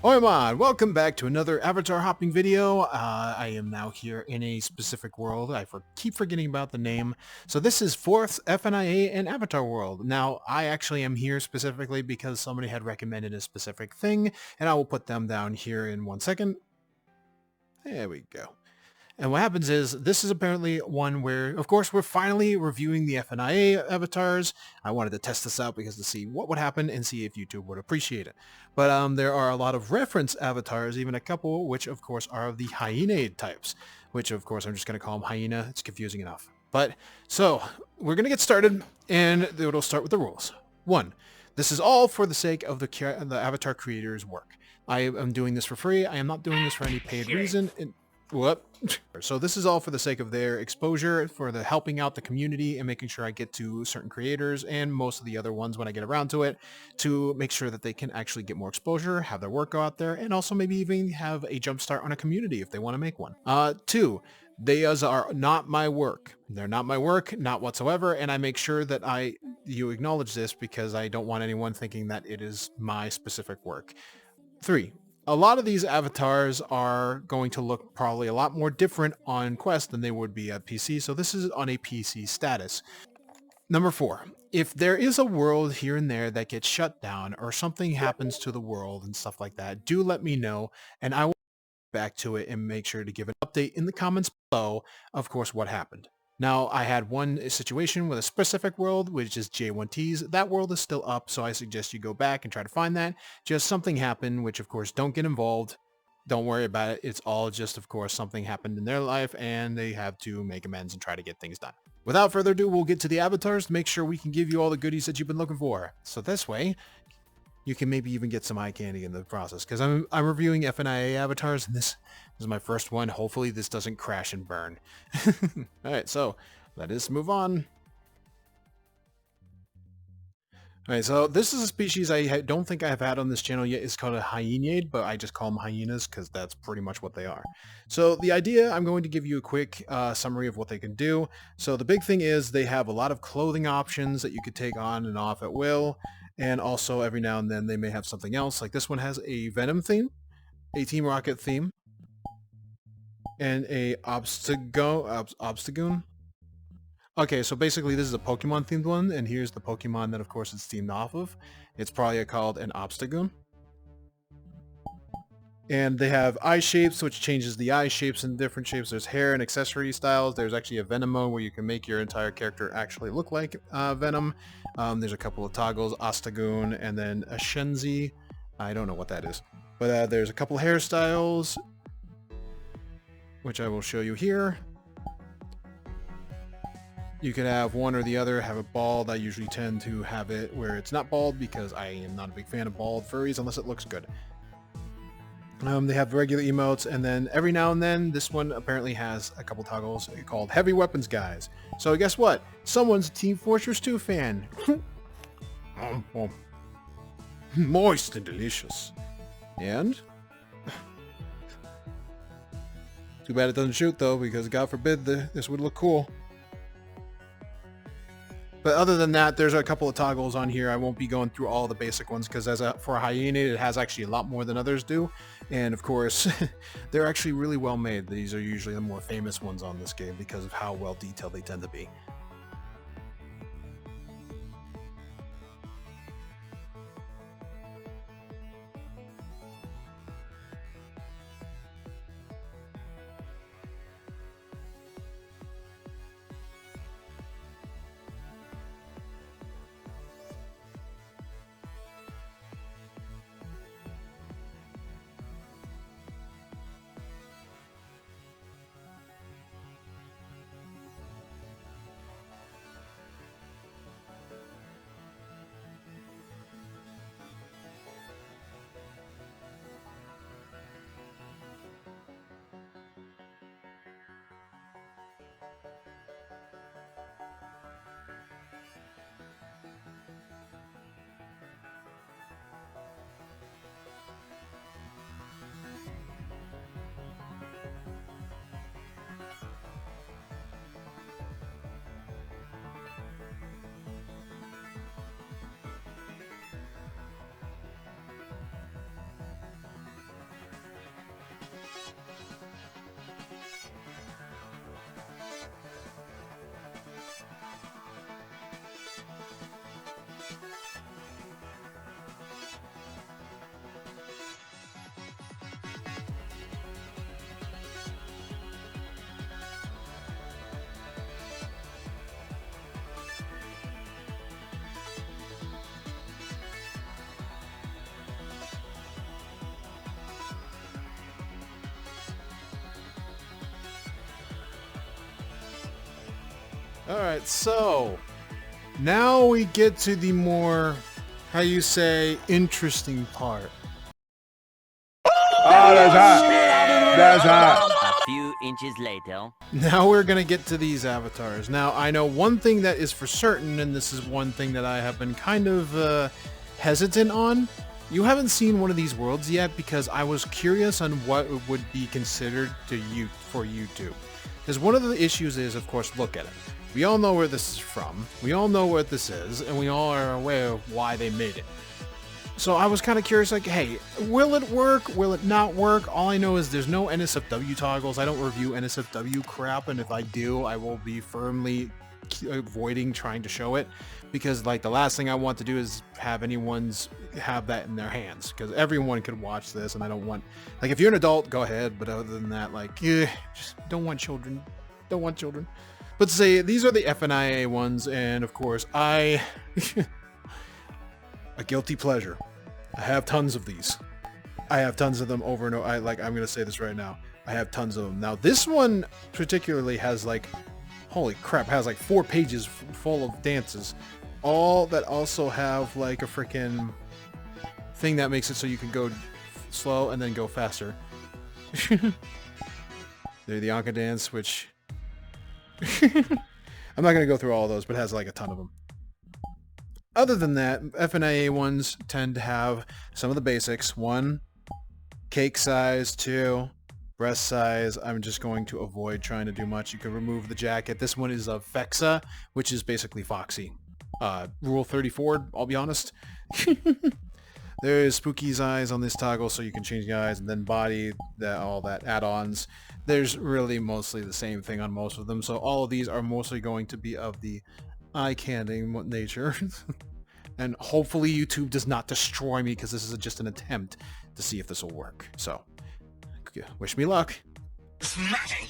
Oi man, welcome back to another avatar hopping video. I am now here in a specific world. Keep forgetting about the name. So this is 4th FNIA and Avatar World. Now I actually am here specifically because somebody had recommended a specific thing, and I will put them down here in 1 second. There we go. And what happens is, this is apparently one where, of course, we're finally reviewing the FNIA avatars. I wanted to test this out because to see what would happen and see if YouTube would appreciate it. But there are a lot of reference avatars, even a couple, which of course are of the hyena types, which of course I'm just going to call them hyena. It's confusing enough. But so we're going to get started, and it'll start with the rules. 1. This is all for the sake of the avatar creator's work. I am doing this for free. I am not doing this for any paid reason. What? So this is all for the sake of their exposure, for the helping out the community and making sure I get to certain creators and most of the other ones when I get around to it, to make sure that they can actually get more exposure, have their work go out there, and also maybe even have a jump start on a community if they want to make one. 2. They are not my work. They're not my work, not whatsoever, and I make sure that you acknowledge this because I don't want anyone thinking that it is my specific work. 3. A lot of these avatars are going to look probably a lot more different on Quest than they would be at PC, so this is on a PC status. Number 4, if there is a world here and there that gets shut down or something happens to the world and stuff like that, do let me know, and I will get back to it and make sure to give an update in the comments below, of course, what happened. Now, I had one situation with a specific world, which is J1T's. That world is still up, so I suggest you go back and try to find that. Just something happened, which of course, don't get involved. Don't worry about it. It's all just, of course, something happened in their life, and they have to make amends and try to get things done. Without further ado, we'll get to the avatars to make sure we can give you all the goodies that you've been looking for. So this way, you can maybe even get some eye candy in the process, because I'm reviewing FNIA avatars, and this is my first one. Hopefully this doesn't crash and burn. Alright, so let us move on. Alright, so this is a species I don't think I've had on this channel yet. It's called a hyenid, but I just call them hyenas because that's pretty much what they are. So the idea, I'm going to give you a quick summary of what they can do. So the big thing is they have a lot of clothing options that you could take on and off at will. And also every now and then they may have something else. Like this one has a Venom theme, a Team Rocket theme, and a Obstagoon. Okay, so basically this is a Pokemon themed one, and here's the Pokemon that of course it's themed off of. It's probably called an Obstagoon. And they have eye shapes, which changes the eye shapes in different shapes. There's hair and accessory styles. There's actually a Venom mode where you can make your entire character actually look like Venom. There's a couple of toggles, Ostagoon, and then a Shenzi. I don't know what that is. But there's a couple hairstyles, which I will show you here. You could have one or the other, have it bald. I usually tend to have it where it's not bald because I am not a big fan of bald furries unless it looks good. They have regular emotes, and then every now and then, this one apparently has a couple toggles called Heavy Weapons Guys. So guess what? Someone's a Team Fortress 2 fan. Moist and delicious. And? Too bad it doesn't shoot though, because God forbid this would look cool. But other than that, there's a couple of toggles on here. I won't be going through all the basic ones because for a hyena, it has actually a lot more than others do. And of course, they're actually really well made. These are usually the more famous ones on this game because of how well detailed they tend to be. Alright, so now we get to the more, how you say, interesting part. Oh, that's hot. That's hot. A few inches later. Now we're gonna get to these avatars. Now, I know one thing that is for certain, and this is one thing that I have been kind of hesitant on. You haven't seen one of these worlds yet because I was curious on what it would be considered for YouTube. Because one of the issues is, of course, look at it. We all know where this is from, we all know what this is, and we all are aware of why they made it. So I was kind of curious, like, hey, will it work? Will it not work? All I know is there's no NSFW toggles. I don't review NSFW crap, and if I do, I will be firmly avoiding trying to show it, because like the last thing I want to do is have have that in their hands, because everyone could watch this, and I don't want, like, if you're an adult, go ahead, but other than that, like, just don't want children. But say these are the FNIA ones, and of course a guilty pleasure. I have tons of these. I have tons of them over and over. I'm gonna say this right now. I have tons of them. Now this one particularly has like, holy crap, has like 4 pages full of dances. All that also have like a freaking thing that makes it so you can go slow and then go faster. They're the Anka dance, which I'm not gonna go through all of those, but it has like a ton of them. Other than that, FNIA ones tend to have some of the basics. 1, cake size. 2, breast size. I'm just going to avoid trying to do much. You can remove the jacket. This one is of Fexa, which is basically Foxy. Rule 34, I'll be honest. There's Spooky's eyes on this toggle, so you can change the eyes, and then body, all that add-ons. There's really mostly the same thing on most of them, so all of these are mostly going to be of the eye-candy nature. And hopefully YouTube does not destroy me, because this is just an attempt to see if this will work. So, wish me luck. Smashing.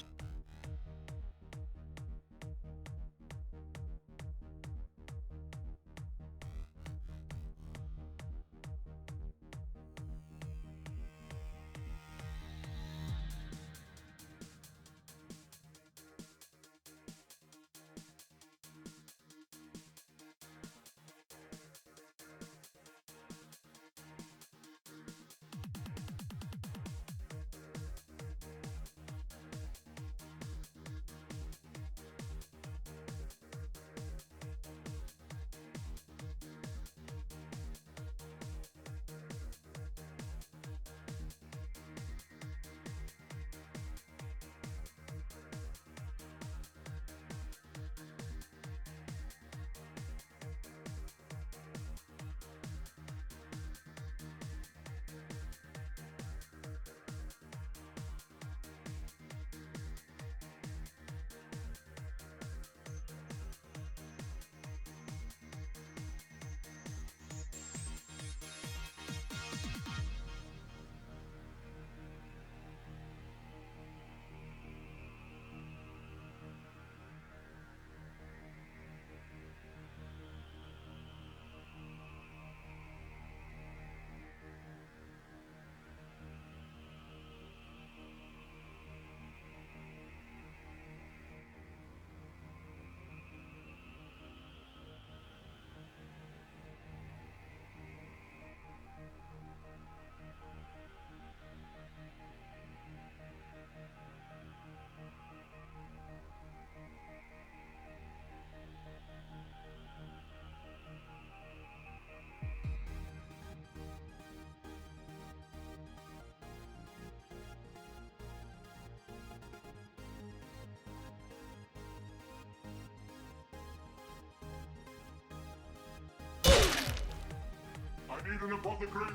I need an apothecary.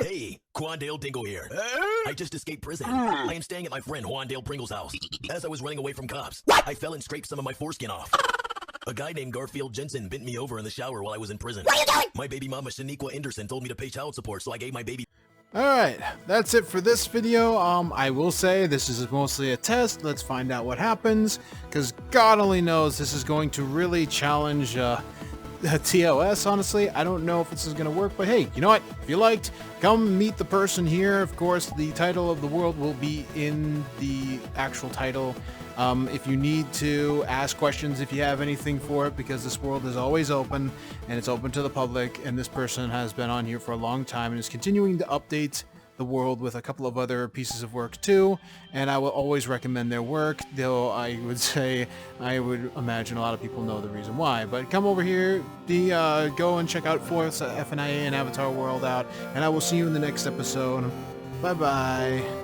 Hey, Quandale Dingle here. I just escaped prison. I am staying at my friend Juandale Pringle's house. As I was running away from cops, I fell and scraped some of my foreskin off. A guy named Garfield Jensen bent me over in the shower while I was in prison. What are you doing? My baby mama Shaniqua Anderson told me to pay child support, so I gave my baby... Alright, that's it for this video. I will say this is mostly a test. Let's find out what happens, because God only knows this is going to really challenge TOS, honestly. I don't know if this is going to work, but hey, you know what? If you liked, come meet the person here. Of course, the title of the world will be in the actual title. If you need to ask questions, if you have anything for it, because this world is always open and it's open to the public, and this person has been on here for a long time and is continuing to update the world with a couple of other pieces of work too, and I will always recommend their work, though I would imagine a lot of people know the reason why. But come over here, go and check out 4th's FNIA and Avatar World out, and I will see you in the next episode. Bye bye.